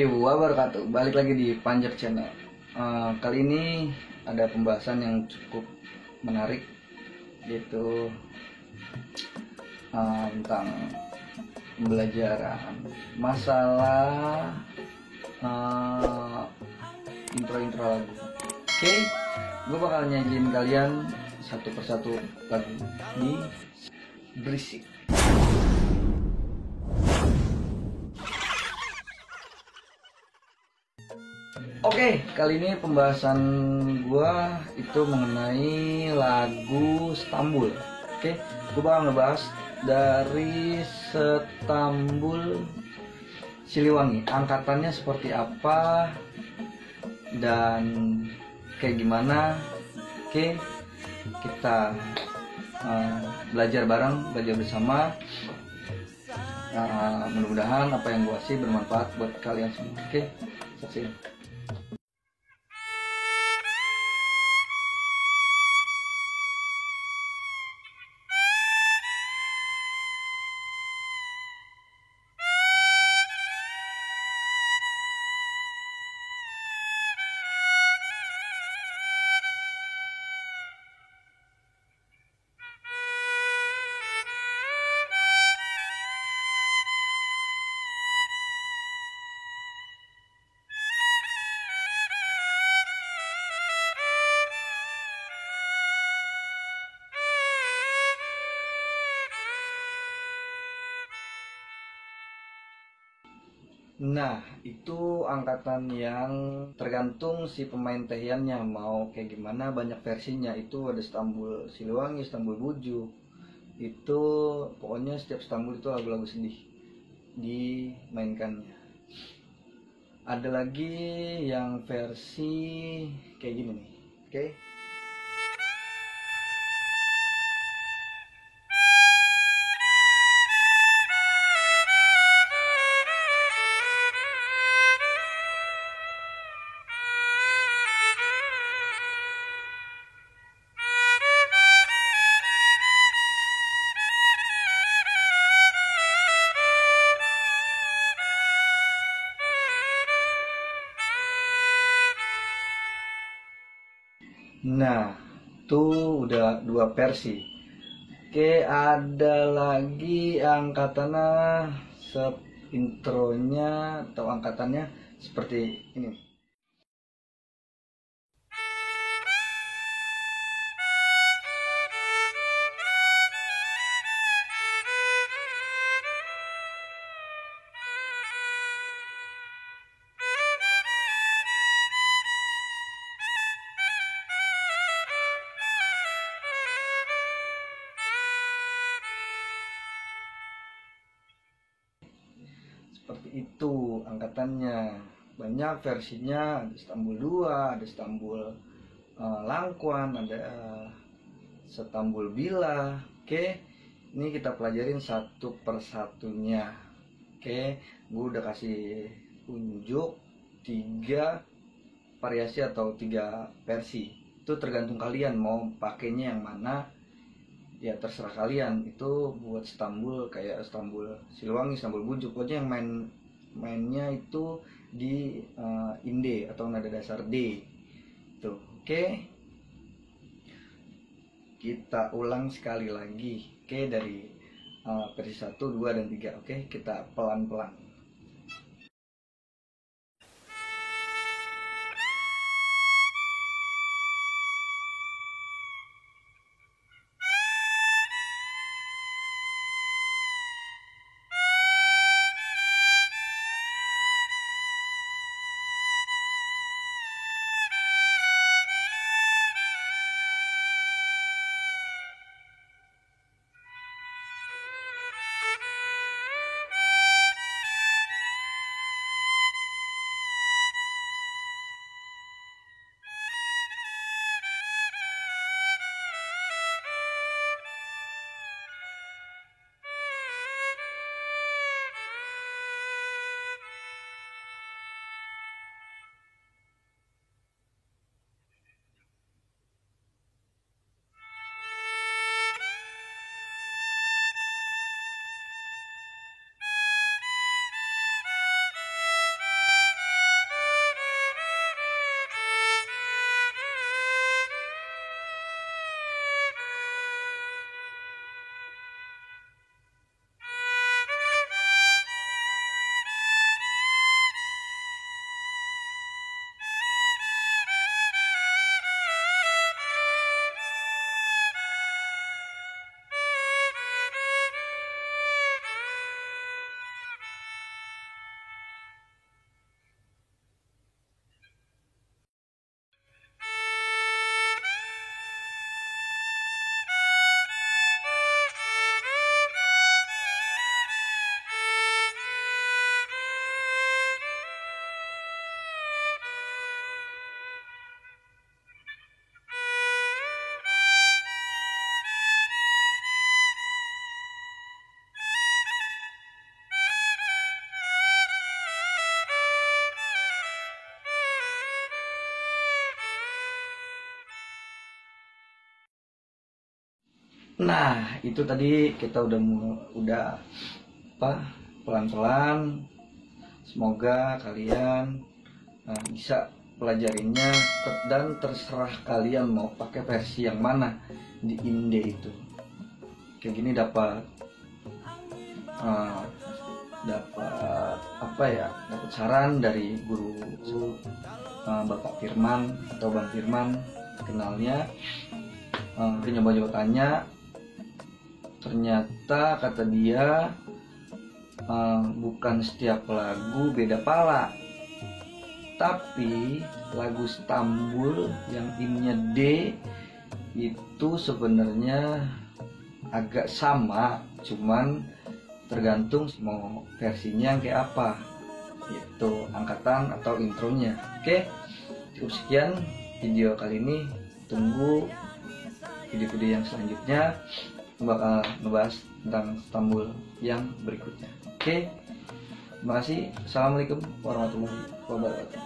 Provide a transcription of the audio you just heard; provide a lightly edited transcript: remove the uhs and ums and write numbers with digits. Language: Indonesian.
warahmatullahi wabarakatuh. Balik lagi di Panjer Channel. Kali ini ada pembahasan yang cukup menarik, yaitu tentang pembelajaran masalah intro lagu. Oke, gue bakal nyanyiin kalian satu persatu lagu ini berisik. Oke, kali ini pembahasan gua itu mengenai lagu Stambul. Oke, gua bakal ngebahas dari Stambul Siliwangi, angkatannya seperti apa dan kayak gimana. Oke, kita belajar bareng, belajar bersama. Mudah-mudahan apa yang gua kasih bermanfaat buat kalian semua. Oke, saksikan. Nah, itu angkatan yang tergantung si pemain tehiannya mau kayak gimana, banyak versinya. Itu ada Stambul Siliwangi, Stambul Bujuk. Itu pokoknya setiap Stambul itu lagu-lagu sedih dimainkannya. Ada lagi yang versi kayak gini nih. Oke. Nah, tuh udah dua versi. Oke, ada lagi angkatannya intronya atau angkatannya seperti ini. Seperti itu angkatannya, banyak versinya. Ada Stambul 2, ada Stambul Langkuan, ada Stambul Bila. Oke, ini kita pelajarin satu persatunya. Oke, gue udah kasih unjuk 3 variasi atau 3 versi. Itu tergantung kalian mau pakainya yang mana, ya terserah kalian. Itu buat Stambul kayak Stambul Siliwangi, Stambul Bujuk, pokoknya yang mainnya itu di inde atau nada dasar D tuh. Oke, kita ulang sekali lagi. Oke, dari versi 1, 2, dan 3. Oke, kita pelan-pelan. Nah, itu tadi kita udah pelan-pelan. Semoga kalian bisa pelajarinya, dan terserah kalian mau pakai versi yang mana di INDE itu. Kayak gini dapat dapat saran dari guru Bapak Firman atau Bang Firman, kenalnya. Nyoba-nyoba tanya, ternyata kata dia bukan setiap lagu beda pala, tapi lagu Stambul yang innya D itu sebenarnya agak sama, cuman tergantung mau versinya kayak apa, itu angkatan atau intronya. Oke, cukup sekian video kali ini. Tunggu video-video yang selanjutnya, bakal ngebahas tentang Stambul yang berikutnya. Oke, terima kasih. Assalamualaikum warahmatullahi wabarakatuh.